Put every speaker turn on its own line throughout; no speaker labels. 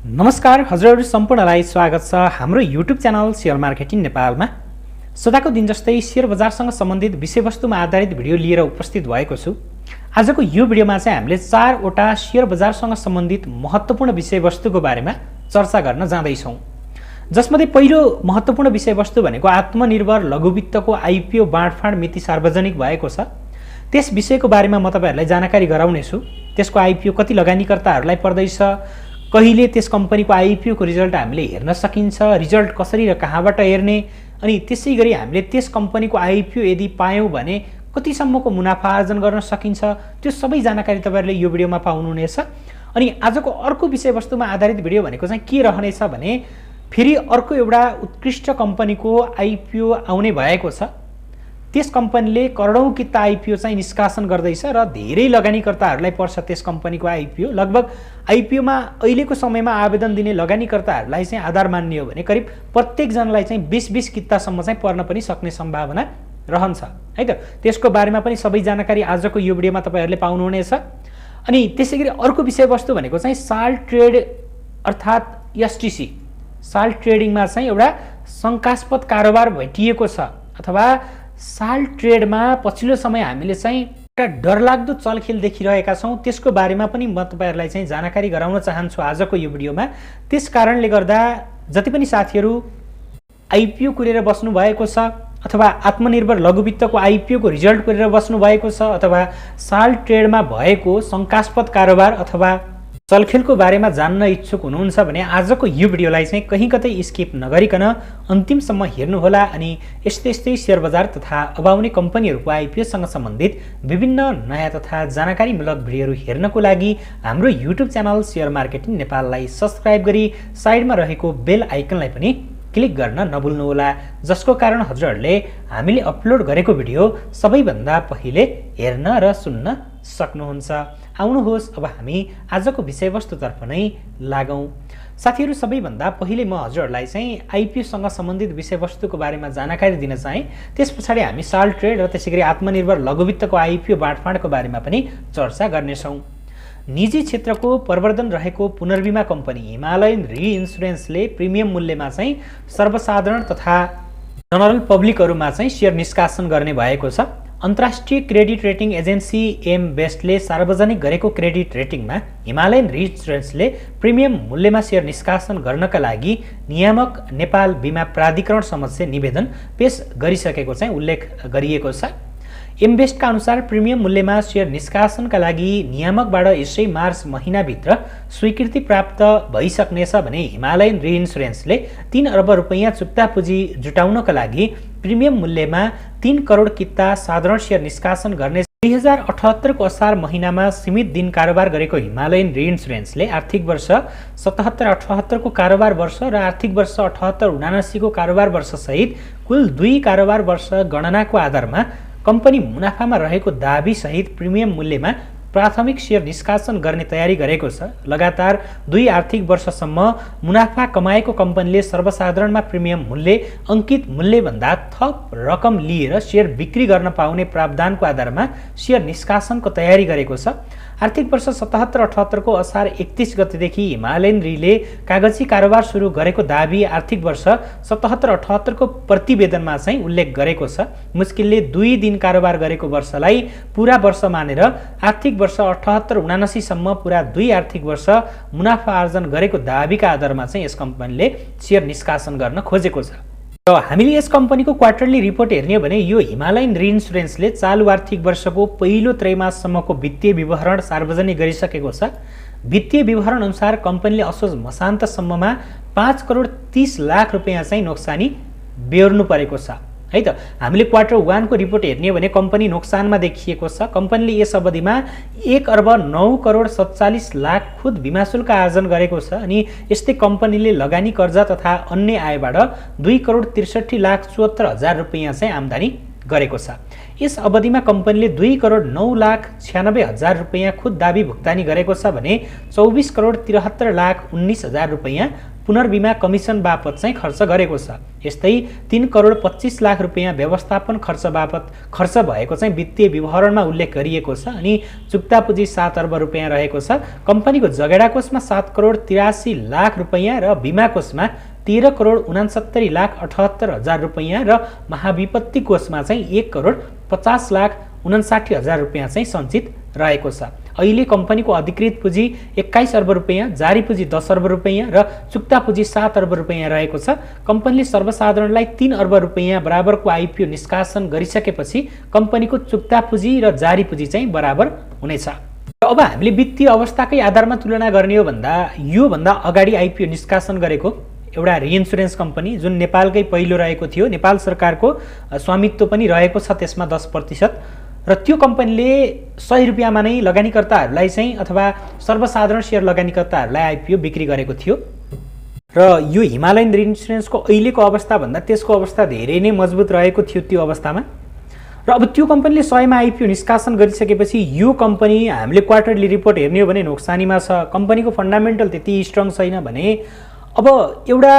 नमस्कार हजुरहरू सम्पूर्णलाई स्वागत छ हाम्रो युट्युब च्यानल शेयर मार्केटिङ नेपालमा। सदाको दिन जस्तै शेयर बजारसँग सम्बन्धित विषयवस्तुमा आधारित भिडियो लिएर उपस्थित भएको छु। आजको यो भिडियोमा चाहिँ हामीले 4 वटा शेयर बजारसँग सम्बन्धित महत्त्वपूर्ण विषयवस्तुको बारेमा चर्चा गर्न जाँदैछौँ। जसमध्ये पहिलो महत्त्वपूर्ण विषयवस्तु भनेको आत्मनिर्भर लघुवित्तको आइपिओ बाँडफाँड मिति सार्वजनिक भएको छ। त्यस विषयको बारेमा म तपाईहरुलाई जानकारी गराउनेछु। त्यसको आइपिओ कति लगानीकर्ताहरूलाई पर्दैछ, कहिले त्यस कम्पनीको आइपिओ को रिजल्ट हामीले हेर्न सकिन्छ, रिजल्ट कसरी र कहाँबाट हेर्ने, अनि त्यसैगरी हामीले त्यस कम्पनीको आइपिओ यदि पायौं भने कतिसम्मको मुनाफा आर्जन गर्न सकिन्छ, त्यो सबै जानकारी तपाईहरुले यो भिडियोमा पाउनुहुनेछ। अनि आजको अर्को विषयवस्तुमा आधारित भिडियो भनेको चाहिँ के रहनेछ भने फेरि अर्को एउटा उत्कृष्ट कम्पनीको आइपिओ आउने भएको छ। त्यस कम्पनीले करोडौं किता आइपिओ चाहिँ निष्कासन गर्दैछ र धेरै लगानीकर्ताहरूलाई पर्छ त्यस कम्पनीको आइपिओ। लगभग आइपिओमा अहिलेको समयमा आवेदन दिने लगानीकर्ताहरूलाई चाहिँ आधार मान्ने हो भने करिब प्रत्येक जनालाई चाहिँ 20-20 कितासम्म चाहिँ पर्न पनि सक्ने सम्भावना रहन्छ है त। त्यसको बारेमा पनि सबै जानकारी आजको यो भिडियोमा तपाईहरुले पाउनुहुनेछ। अनि त्यसैगरी अर्को विषयवस्तु भनेको चाहिँ साल्ट ट्रेड अर्थात एसटीसी साल्ट ट्रेडिङमा चाहिँ एउटा शंकास्पद कारोबार भेटिएको छ, अथवा साल्ट ट्रेडमा पछिल्लो समय हामीले चाहिँ एउटा डरलाग्दो चलखेल देखिरहेका छौं। त्यसको बारेमा पनि म तपाईहरुलाई चाहिँ जानकारी गराउन चाहन्छु आजको यो भिडियोमा। त्यस कारणले गर्दा जति पनि साथीहरु आइपिओ कुरेर बस्नु भएको छ, अथवा आत्मनिर्भर लघुवित्तको आइपिओ को रिजल्ट कुरेर बस्नु भएको छ, अथवा साल्ट ट्रेडमा भएको शंकास्पद कारोबार अथवा चलखेलको बारेमा जान्न इच्छुक हुनुहुन्छ भने आजको यो भिडियोलाई चाहिँ कहीं कतै स्किप नगरिकन अन्तिमसम्म हेर्नुहोला। अनि यस्तै शेयर बजार तथा अब आउने कम्पनीहरुको आइपिओसँग सम्बन्धित विभिन्न नयाँ तथा जानकारीमूलक भिडियोहरू हेर्नको लागि हाम्रो युट्युब च्यानल शेयर मार्केटिङ नेपाललाई सब्स्क्राइब गरी साइडमा रहेको बेल आइकनलाई पनि क्लिक गर्न नभुल्नुहोला, जसको कारण हजुरहरूले हामीले अपलोड गरेको भिडियो सबैभन्दा पहिले हेर्न र सुन्न सक्नुहुन्छ। आउनुहोस् अब हामी आजको विषयवस्तुतर्फ नै लागौं। साथीहरु, सबैभन्दा पहिले म हजुरहरूलाई चाहिँ आइपिओ सँग सम्बन्धित विषयवस्तुको बारेमा जानकारी दिन चाहे। त्यसपछाडि हामी साल्ट ट्रेड र त्यसैगरी आत्मनिर्भर लघुवित्तको आइपिओ बाँडफाँडको बारेमा पनि चर्चा गर्नेछौं। निजी क्षेत्रको प्रवर्धन रहेको पुनर्बीमा कम्पनी हिमालयन रिइन्स्योरेन्सले प्रिमियम मूल्यमा चाहिँ सर्वसाधारण तथा जनरल पब्लिकहरुमा चाहिँ शेयर निष्कासन गर्ने भएको छ। अन्तर्राष्ट्रिय क्रेडिट रेटिङ एजेन्सी एम बेस्टले सार्वजनिक गरेको क्रेडिट रेटिङमा हिमालयन रिइन्स्योरेन्सले प्रिमियम मूल्यमा शेयर निष्कासन गर्नका लागि नियामक नेपाल बीमा प्राधिकरण समक्ष निवेदन पेश गरिसकेको चाहिँ उल्लेख गरिएको छ। एमबेस्टका अनुसार प्रिमियम मूल्यमा शेयर निष्कासनका लागि नियामकबाट यसै मार्च महिनाभित्र स्वीकृति प्राप्त भइसक्नेछ भने हिमालयन रिइन्स्योरेन्सले 3 अर्ब रुपैयाँ चुक्ता पुँजी जुटाउनका लागि प्रिमियम मूल्यमा 3 करोड किता साधारण शेयर निष्कासन गर्ने 2078 को असार महिनामा सीमित दिन कारोबार गरेको हिमालयन रिइन्स्योरेन्सले आर्थिक वर्ष 77-78 को कारोबार वर्ष र आर्थिक वर्ष 78-79 को कारोबार वर्ष सहित कुल 2 कारोबार वर्ष गणनाको आधारमा कम्पनी मुनाफामा रहेको दाबी सहित प्रिमियम मूल्यमा प्राथमिक शेयर निष्कासन गर्ने तयारी गरेको छ। लगातार 2 आर्थिक वर्षसम्म मुनाफा कमाएको कम्पनीले सर्वसाधारणमा प्रिमियम मूल्य अंकित मूल्यभन्दा थप रकम लिएर शेयर बिक्री गर्न पाउने प्रावधानको आधारमा शेयर निष्कासनको तयारी गरेको छ। आर्थिक वर्ष 77-78 को असार 31 गतेदेखि हिमालयन रिले कागजी कारोबार सुरु गरेको दाबी आर्थिक वर्ष 77-78 को प्रतिवेदनमा चाहिँ उल्लेख गरेको छ। मुस्किलले 2 दिन कारोबार गरेको वर्षलाई पूरा वर्ष मानेर आर्थिक वर्ष 78-79 सम्म पूरा 2 आर्थिक वर्ष मुनाफा आर्जन गरेको दाबीका आधारमा चाहिँ यस कम्पनीले शेयर निष्कासन गर्न खोजेको छ। र हामीले यस कम्पनीको क्वार्टरली रिपोर्ट हेर्ने हो भने यो हिमालयन रिइन्स्योरेन्सले चालु आर्थिक वर्षको पहिलो त्रैमाससम्मको वित्तीय विवरण सार्वजनिक गरिसकेको छ। वित्तीय विवरण अनुसार कम्पनीले असोज मसान्तसम्ममा 5 करोड 30 लाख रुपैयाँ चाहिँ नोक्सानी बेहोर्नु परेको छ है त। हामीले क्वार्टर 1 को रिपोर्ट हेर्ने हो भने कम्पनी नोक्सानमा देखिएको छ। कम्पनीले यस अवधिमा 1 अर्ब 9 करोड 47 लाख खुद बीमा शुल्क आर्जन गरेको छ। अनि यस्तै कम्पनीले लगानी कर्जा तथा अन्य आयबाट 2 करोड 63 लाख 74 हजार रुपैयाँ चाहिँ आम्दानी गरेको छ। यस अवधिमा कम्पनीले 2 करोड 9 लाख 96 हजार रुपैयाँ खुद दाबी भुक्तानी गरेको छ भने 24 करोड 73 लाख 19 हजार रुपैयाँ पुनर्बिमा कमिसन बापत चाहिँ खर्च गरेको छ। यस्तै 3 करोड 25 लाख रुपैयाँ व्यवस्थापन खर्च बापत खर्च भएको चाहिँ वित्तीय विवरणमा उल्लेख गरिएको छ। अनि चुक्ता पुँजी 7 अर्ब रुपैयाँ रहेको छ। कम्पनीको जगेडा कोषमा 7 करोड 83 लाख रुपैयाँ र बिमा कोषमा 13 करोड 69 लाख 78 हजार रुपैयाँ र महाविपत्ति कोषमा चाहिँ 1 करोड 50 लाख 59 हजार रुपैयाँ चाहिँ सञ्चित रहेको छ। अहिले कम्पनीको अधिकृत पुँजी 21 अर्ब रुपैयाँ, जारी पुँजी 10 अर्ब रुपैयाँ र चुक्ता पुँजी 7 अर्ब रुपैयाँ रहेको छ। कम्पनीले सर्वसाधारणलाई 3 अर्ब रुपैयाँ बराबरको आइपिओ निष्कासन गरिसकेपछि कम्पनीको चुक्ता पुँजी र जारी पुँजी चाहिँ बराबर हुनेछ। अब हामीले वित्तीय अवस्थाकै आधारमा तुलना गर्ने हो भन्दा योभन्दा अगाडि आइपिओ निष्कासन गरेको एउटा रिइन्सुरेन्स कम्पनी जुन नेपालकै पहिलो रहेको थियो, नेपाल सरकारको स्वामित्व पनि रहेको छ त्यसमा 10%, र त्यो कम्पनीले 100 रुपियाँमा नै लगानीकर्ताहरूलाई चाहिँ अथवा सर्वसाधारण सेयर लगानीकर्ताहरूलाई आइपिओ बिक्री गरेको थियो। र यो हिमालयन रिइन्सुरेन्सको अहिलेको अवस्थाभन्दा त्यसको अवस्था धेरै नै मजबुत रहेको थियो त्यो अवस्थामा। र अब त्यो कम्पनीले 100 मा आइपिओ निष्कासन गरिसकेपछि यो कम्पनी हामीले क्वार्टरली रिपोर्ट हेर्ने हो भने नोक्सानीमा छ। कम्पनीको फन्डामेन्टल त्यति स्ट्रङ छैन भने अब एउटा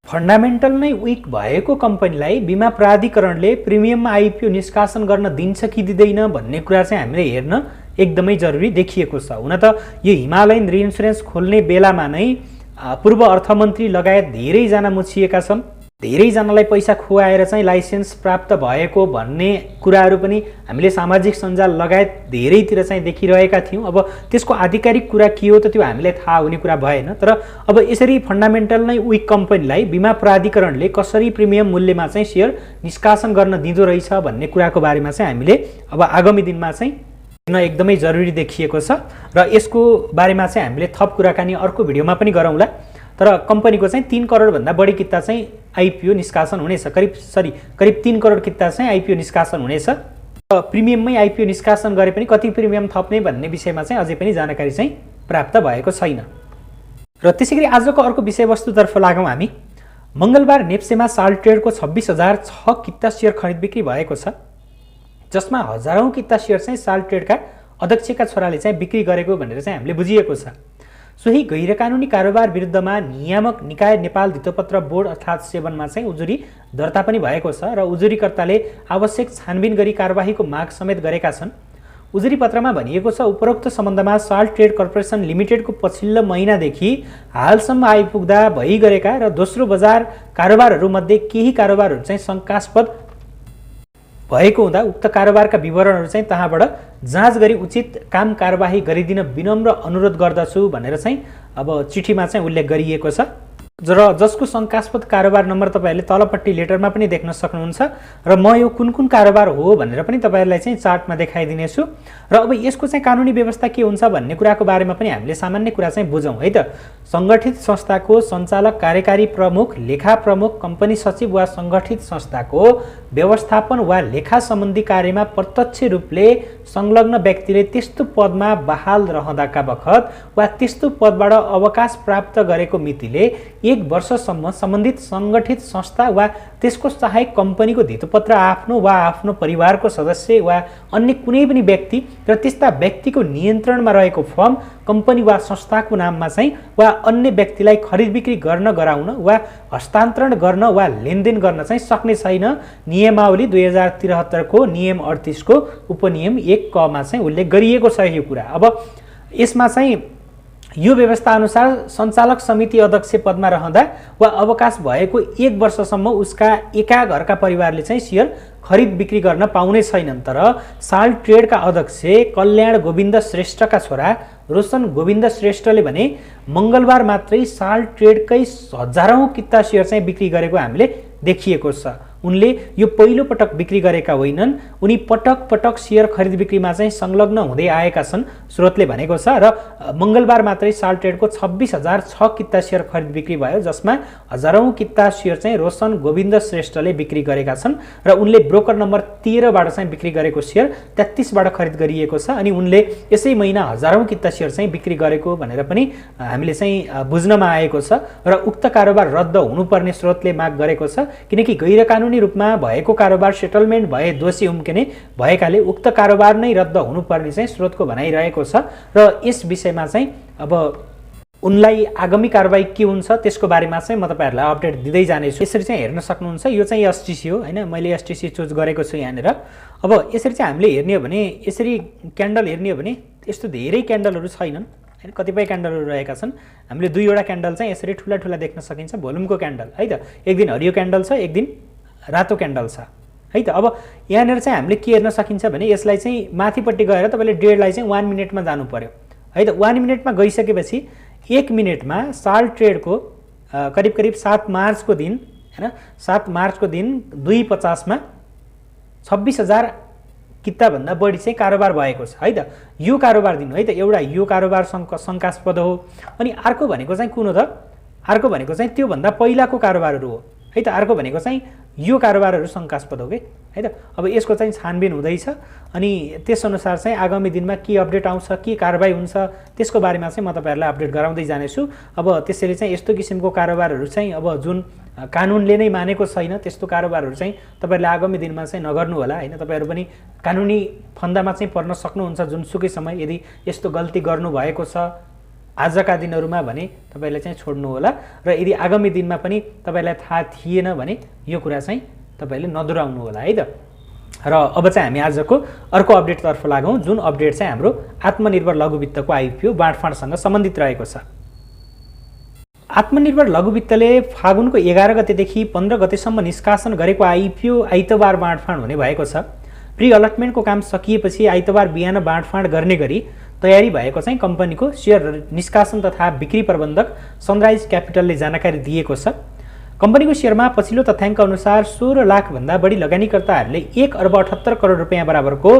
फन्डामेन्टल नै विक भएको कम्पनीलाई बिमा प्राधिकरणले प्रिमियममा आइपिओ निष्कासन गर्न दिन्छ कि दिँदैन भन्ने कुरा चाहिँ हामीले हेर्न एकदमै जरुरी देखिएको छ। हुन त यो हिमालयन रिइन्सुरेन्स खोल्ने बेलामा नै पूर्व अर्थमन्त्री लगायत धेरैजना मुछिएका छन्, धेरैजनालाई पैसा खुवाएर चाहिँ लाइसेन्स प्राप्त भएको भन्ने कुराहरू पनि हामीले सामाजिक सञ्जाल लगायत धेरैतिर चाहिँ देखिरहेका थियौँ। अब त्यसको आधिकारिक कुरा के हो त त्यो हामीलाई थाहा हुने कुरा भएन। तर अब यसरी फन्डामेन्टल नै विक कम्पनीलाई बिमा प्राधिकरणले कसरी प्रिमियम मूल्यमा चाहिँ सेयर निष्कासन गर्न दिँदो रहेछ भन्ने कुराको बारेमा चाहिँ हामीले अब आगामी दिनमा चाहिँ हेर्न एकदमै जरुरी देखिएको छ। र यसको बारेमा चाहिँ हामीले थप कुराकानी अर्को भिडियोमा पनि गरौँला। तर कम्पनीको चाहिँ 3 करोडभन्दा बढी किता चाहिँ आइपिओ निष्कासन हुनेछ। करिब 3 करोड किता चाहिँ आइपिओ निष्कासन हुनेछ। र प्रिमियममै आइपिओ निष्कासन गरे पनि कति प्रिमियम थप्ने भन्ने विषयमा चाहिँ अझै पनि जानकारी चाहिँ प्राप्त भएको छैन। र त्यसैगरी आजको अर्को विषयवस्तुतर्फ लागौँ हामी। मङ्गलबार नेप्सेमा साल ट्रेडको 26,006 किता सेयर खरिद बिक्री भएको छ, जसमा हजारौं किता सेयर चाहिँ साल ट्रेडका अध्यक्षका छोराले चाहिँ बिक्री गरेको भनेर चाहिँ हामीले बुझिएको छ। सोही गैरकानुनी कारोबार विरुद्धमा नियामक निकाय नेपाल धितोपत्र बोर्ड अर्थात् 7 मा चाहिँ उजुरी दर्ता पनि भएको छ र उजुरीकर्ताले आवश्यक छानबिन गरी कारबाहीको माग समेत गरेका छन्। उजुरी पत्रमा भनिएको छ उपरोक्त सम्बन्धमा साल ट्रेड कर्पोरेसन लिमिटेडको पछिल्लो महिनादेखि हालसम्म आइपुग्दा भइगरेका र दोस्रो बजार कारोबारहरूमध्ये केही कारोबारहरू चाहिँ शङ्कास्पद भएको हुँदा उक्त कारोबारका विवरणहरू चाहिँ तहाँबाट जाँच गरी उचित काम कारबाही गरिदिन विनम्र अनुरोध गर्दछु भनेर चाहिँ अब चिठीमा चाहिँ उल्लेख गरिएको छ। र जसको शङ्कास्पद कारोबार नम्बर तपाईहरुले तलपट्टि लेटरमा पनि देख्न सक्नुहुन्छ र म यो कुन कुन कारोबार हो भनेर पनि तपाईहरुलाई चाहिँ चार्टमा देखाइदिनेछु। र अब यसको चाहिँ कानुनी व्यवस्था के हुन्छ भन्ने कुराको बारेमा पनि हामीले सामान्य कुरा चाहिँ बुझौँ है त। संगठित संस्थाको सञ्चालक कार्यकारी प्रमुख, लेखा प्रमुख, कम्पनी सचिव वा संगठित संस्थाको व्यवस्थापन वा लेखा सम्बन्धी कार्यमा प्रत्यक्ष रूपले संलग्न व्यक्तिले त्यस्तो पदमा बहाल रहँदाका बखत वा त्यस्तो पदबाट अवकाश प्राप्त गरेको मितिले 1 वर्षसम्म सम्बन्धित संगठित संस्था वा त्यसको सहायक कम्पनीको धितोपत्र आफ्नो वा आफ्नो परिवारको सदस्य वा अन्य कुनै पनि व्यक्ति र त्यस्ता व्यक्तिको नियन्त्रणमा रहेको फर्म, कम्पनी वा संस्थाको नाममा चाहिँ वा अन्य व्यक्तिलाई खरिद बिक्री गर्न, गराउन वा हस्तान्तरण गर्न वा लेनदेन गर्न चाहिँ सक्ने छैन। नियमावली 2073 को नियम 38 को उपनियम 1 क मा चाहिँ उल्लेख गरिएको छ यो कुरा। अब यसमा चाहिँ यो व्यवस्था अनुसार सञ्चालक समिति अध्यक्ष पदमा रहँदा वा अवकाश भएको 1 वर्षसम्म उसका एका घरका परिवारले चाहिँ सेयर खरिद बिक्री गर्न पाउने छैनन्। तर साल ट्रेडका अध्यक्ष कल्याण गोविन्द श्रेष्ठका छोरा रोशन गोविन्द श्रेष्ठले भने मंगलबार मात्रै साल ट्रेडकै हजारौं किता सेयर चाहिँ बिक्री गरेको हामीले देखिएको छ। उनले यो पहिलो पटक बिक्री गरेका होइनन्, उनी पटक पटक सेयर खरिद बिक्रीमा चाहिँ संलग्न हुँदै आएका छन् स्रोतले भनेको छ। र मंगलबार मात्रै साल ट्रेडको 26,006 किता सेयर खरिद बिक्री भयो, जसमा हजारौं किता सेयर चाहिँ रोशन गोविन्द श्रेष्ठले बिक्री गरेका छन् र उनले ब्रोकर नम्बर 13 बाट चाहिँ बिक्री गरेको सेयर 33 बाट खरिद गरिएको छ। अनि उनले यसै महिना हजारौं किता सेयर चाहिँ बिक्री गरेको भनेर पनि हामीले चाहिँ बुझ्नमा आएको छ। र उक्त कारोबार रद्द हुनुपर्ने स्रोतले माग गरेको छ, किनकि गैर कानुनी रूपमा भएको कारोबार सेटलमेन्ट भए दोषी उम्किने भएकाले उक्त कारोबार नै रद्द हुनुपर्ने चाहिँ स्रोतको भनाइरहेको छ। र यस विषयमा चाहिँ अब उनलाई आगामी कारबाही के हुन्छ त्यसको बारेमा चाहिँ म तपाईँहरूलाई अपडेट दिँदै जानेछु। यसरी चाहिँ हेर्न सक्नुहुन्छ, यो चाहिँ एसटिसी हो हैन, मैले एसटिसी चुज गरेको छु यहाँनिर। अब यसरी चाहिँ हामीले हेर्ने हो भने, यसरी क्यान्डल हेर्ने हो भने यस्तो धेरै क्यान्डलहरू छैनन् हैन, कतिपय क्यान्डलहरू रहेका छन्। हामीले दुईवटा क्यान्डल चाहिँ यसरी ठुला ठुला देख्न सकिन्छ, भोल्युमको क्यान्डल है त। एक दिन हरियो क्यान्डल छ, एक दिन रातो क्यान्डल छ है त। अब यहाँनिर चाहिँ हामीले के हेर्न सकिन्छ भने यसलाई चाहिँ माथिपट्टि गएर तपाईँले डेढलाई चाहिँ 1 मिनेटमा जानु पर्यो है त। 1 मिनेटमा गइसकेपछि 1 मिनेटमा साल ट्रेडको करिब करिब 7 मार्चको दिन हैन, 7 मार्चको दिन 2:50 मा 26,000 किताभन्दा बढी चाहिँ कारोबार भएको छ है त। यो कारोबार दिन है त, एउटा यो कारोबार शङ्कास्पद हो। अनि अर्को भनेको चाहिँ कुन हो त, अर्को भनेको चाहिँ त्योभन्दा पहिलाको कारोबारहरू हो है त। अर्को भनेको चाहिँ यो कारोबारहरू शङ्कास्पद हो कि है त। अब यसको चाहिँ छानबिन हुँदैछ अनि त्यसअनुसार चाहिँ आगामी दिनमा के अपडेट आउँछ, के कारबाही हुन्छ त्यसको बारेमा चाहिँ म तपाईँहरूलाई अपडेट गराउँदै जानेछु। अब त्यसरी चाहिँ यस्तो किसिमको कारोबारहरू चाहिँ अब जुन कानुनले नै मानेको छैन त्यस्तो कारोबारहरू चाहिँ तपाईँहरूले आगामी दिनमा चाहिँ नगर्नु होला हैन। तपाईँहरू पनि कानुनी फन्दामा चाहिँ पर्न सक्नुहुन्छ जुनसुकै समय यदि यस्तो गल्ती गर्नुभएको छ आजका दिनहरूमा भने तपाईँले चाहिँ छोड्नु होला। र यदि आगामी दिनमा पनि तपाईँलाई थाहा थिएन भने यो कुरा चाहिँ तपाईँले नदोहोऱ्याउनु होला है त। र अब चाहिँ हामी आजको अर्को अपडेटतर्फ लागौँ, जुन अपडेट चाहिँ हाम्रो आत्मनिर्भर लघु वित्तको आइपिओ बाँडफाँडसँग सम्बन्धित रहेको छ। आत्मनिर्भर लघु वित्तले फागुनको 11 गतेदेखि 15 गतेसम्म निष्कासन गरेको आइपिओ आइतबार बाँडफाँड हुने भएको छ। प्री अलटमेन्टको काम सकिएपछि आइतबार बिहान बाँडफाँड गर्ने गरी तयारी भएको चाहिँ कम्पनीको सेयर निष्कासन तथा बिक्री प्रबन्धक सनराइज क्यापिटलले जानकारी दिएको छ। कम्पनीको सेयरमा पछिल्लो तथ्याङ्क अनुसार 16 लाखभन्दा बढी लगानीकर्ताहरूले 1 अर्ब 78 करोड रुपियाँ बराबरको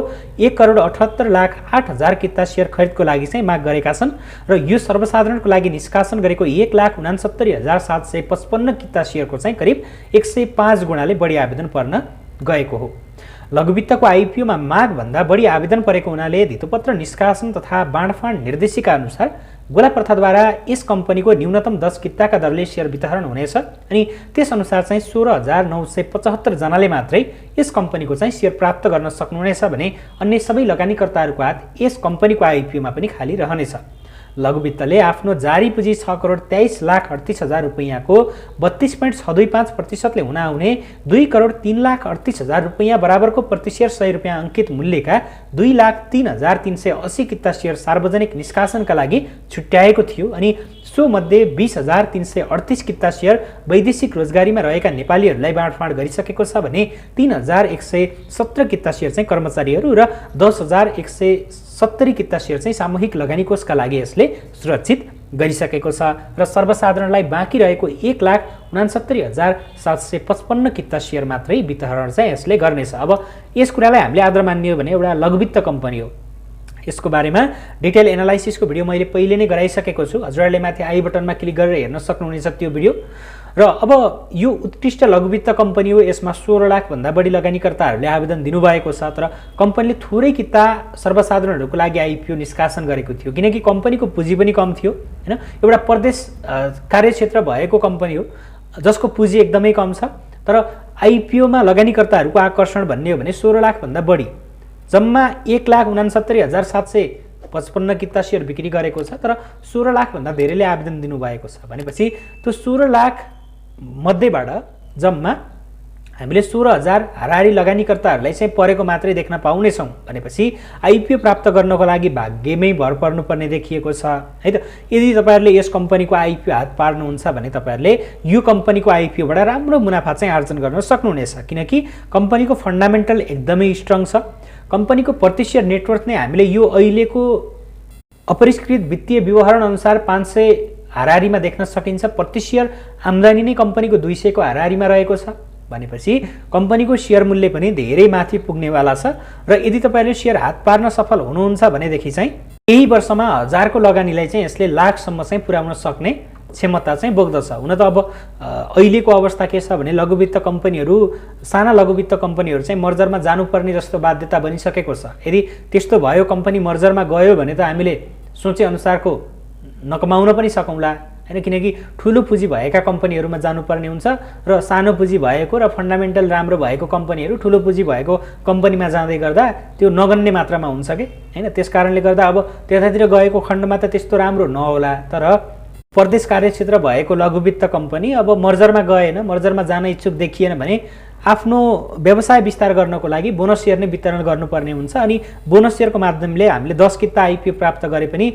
1,78,08,000 किता सेयर खरिदको लागि चाहिँ माग गरेका छन्। र यो सर्वसाधारणको लागि निष्कासन गरेको 1,69,755 किता सेयरको चाहिँ करिब 105 गुणाले बढी आवेदन पर्न गएको हो। लघुवित्तको आइपिओमा मागभन्दा बढी आवेदन परेको हुनाले धितोपत्र निष्कासन तथा बाँडफाँड निर्देशिका अनुसार गोलाप्रथाद्वारा यस कम्पनीको न्यूनतम 10 किताका दरले सेयर वितरण हुनेछ। अनि त्यसअनुसार चाहिँ 16,975 जनाले मात्रै यस कम्पनीको चाहिँ सेयर प्राप्त गर्न सक्नुहुनेछ भने अन्य सबै लगानीकर्ताहरूको हात यस कम्पनीको आइपिओमा पनि खाली रहनेछ। लघुवित्तले आफ्नो जारी पुँजी 6,23,38,000 रुपैयाँको 32.625%ले हुन आउने 2,03,38,000 रुपैयाँ बराबरको प्रति सेयर 100 रुपियाँ अङ्कित मूल्यका 2,03,380 किता सेयर सार्वजनिक निष्कासनका लागि छुट्याएको थियो। अनि सो मध्ये 20,338 किता सेयर वैदेशिक रोजगारीमा रहेका नेपालीहरूलाई बाँडफाँड गरिसकेको छ भने 3,117 किता सेयर चाहिँ कर्मचारीहरू र 10,170 किता सेयर चाहिँ सामूहिक लगानी कोषका लागि यसले सुरक्षित गरिसकेको छ। र सर्वसाधारणलाई बाँकी रहेको 1,69,755 किता सेयर मात्रै वितरण चाहिँ यसले गर्नेछ। अब यस कुरालाई हामीले आदर मान्ने हो भने एउटा लघुवित्त कम्पनी हो। यसको बारेमा डिटेल एनालाइसिसको भिडियो मैले पहिले नै गराइसकेको छु, हजुरहरूले माथि आई बटनमा क्लिक गरेर हेर्न सक्नुहुनेछ त्यो भिडियो। र अब यो उत्कृष्ट लघुवित्त कम्पनी हो, यसमा 16 लाखभन्दा बढी लगानीकर्ताहरूले आवेदन दिनुभएको छ। तर कम्पनीले थोरै किता सर्वसाधारणहरूको लागि आइपिओ निष्कासन गरेको थियो किनकि कम्पनीको पुँजी पनि कम थियो हैन। एउटा प्रदेश कार्यक्षेत्र भएको कम्पनी हो जसको पुँजी एकदमै कम छ। तर आइपिओमा लगानीकर्ताहरूको आकर्षण भन्ने हो भने 16 लाखभन्दा बढी, जम्मा 1,69,755 किता सेयर बिक्री गरेको छ। तर 16 लाखभन्दा धेरैले आवेदन दिनुभएको छ भनेपछि त्यो 16 लाख मध्येबाट जम्मा हामीले 16,000 हाराहारी लगानीकर्ताहरूलाई चाहिँ परेको मात्रै देख्न पाउनेछौँ भनेपछि आइपिओ प्राप्त गर्नको लागि भाग्यमै भर पर्नुपर्ने देखिएको छ है त। यदि तपाईँहरूले यस कम्पनीको आइपिओ हात पार्नुहुन्छ भने तपाईँहरूले यो कम्पनीको आइपिओबाट राम्रो मुनाफा चाहिँ आर्जन गर्न सक्नुहुनेछ किनकि कम्पनीको फन्डामेन्टल एकदमै स्ट्रङ छ। कम्पनीको प्रति सेयर नेटवर्थ नै हामीले यो अहिलेको अपरिष्कृत वित्तीय व्यवहार अनुसार 500 हाराहारीमा देख्न सकिन्छ। प्रति सेयर आम्दानी नै कम्पनीको 200 को हाराहारीमा रहेको छ भनेपछि कम्पनीको सेयर मूल्य पनि धेरै माथि पुग्नेवाला छ। र यदि तपाईँले सेयर हात पार्न सफल हुनुहुन्छ भनेदेखि चाहिँ केही वर्षमा 1000 को लगानीलाई चाहिँ यसले लाखसम्म चाहिँ पुर्याउन सक्ने क्षमता चाहिँ बोक्दछ। हुन त अब अहिलेको अवस्था के छ भने लघुवित्त कम्पनीहरू, साना लघुवित्त कम्पनीहरू चाहिँ मर्जरमा जानुपर्ने जस्तो बाध्यता बनिसकेको छ। यदि त्यस्तो भयो, कम्पनी मर्जरमा गयो भने त हामीले सोचे अनुसारको नकमाउन पनि सकौँला हैन, किनकि ठुलो पुँजी भएका कम्पनीहरूमा जानुपर्ने हुन्छ र सानो पुँजी भएको र फन्डामेन्टल राम्रो भएको कम्पनीहरू ठुलो पुँजी भएको कम्पनीमा जाँदै गर्दा त्यो नगन्ने मात्रामा हुन्छ कि हैन। त्यसकारणले गर्दा अब त्यतातिर गएको खण्डमा त त्यस्तो राम्रो नहोला। तर प्रदेश कार्यक्षेत्र भएको लघुवित्त कम्पनी अब मर्जरमा गएन, मर्जरमा जान इच्छुक देखिएन भने आफ्नो व्यवसाय विस्तार गर्नको लागि बोनस सेयर नै वितरण गर्नुपर्ने हुन्छ। अनि बोनस सेयरको माध्यमले हामीले 10 किता आइपिओ प्राप्त गरे पनि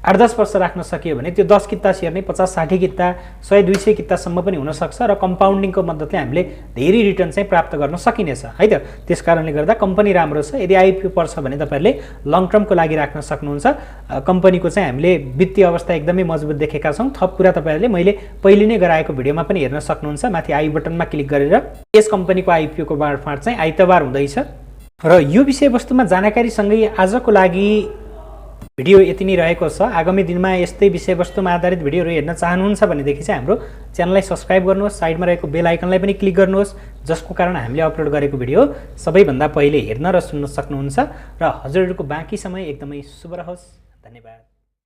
8-10 वर्ष राख्न सकियो भने त्यो 10 किता सेयर नै 50-60 किता 100-200 कितासम्म पनि हुनसक्छ र कम्पाउन्डिङको मद्दतले हामीले धेरै रिटर्न चाहिँ प्राप्त गर्न सकिनेछ है त। त्यस कारणले गर्दा कम्पनी राम्रो छ। यदि आइपिओ पर्छ भने तपाईँहरूले लङ टर्मको लागि राख्न सक्नुहुन्छ। कम्पनीको चाहिँ हामीले वित्तीय अवस्था एकदमै मजबुत देखेका छौँ। थप कुरा तपाईँहरूले मैले पहिले नै गराएको भिडियोमा पनि हेर्न सक्नुहुन्छ। माथि आई बटनमा क्लिक गरेर यस कम्पनीको आइपिओको बाँडफाँड चाहिँ आइतबार हुँदैछ। र यो विषयवस्तुमा जानकारीसँगै आजको लागि भिडियो यति नै रहेको छ। आगामी दिनमा यस्तै विषयवस्तुमा आधारित भिडियोहरू हेर्न चाहनुहुन्छ भनेदेखि चाहिँ हाम्रो च्यानललाई सब्स्क्राइब गर्नुहोस्, साइडमा रहेको बेल आइकनलाई पनि क्लिक गर्नुहोस्, जसको कारण हामीले अपलोड गरेको भिडियो सबैभन्दा पहिले हेर्न र सुन्न सक्नुहुन्छ। र हजुरहरूको बाँकी समय एकदमै शुभ रहोस्। धन्यवाद।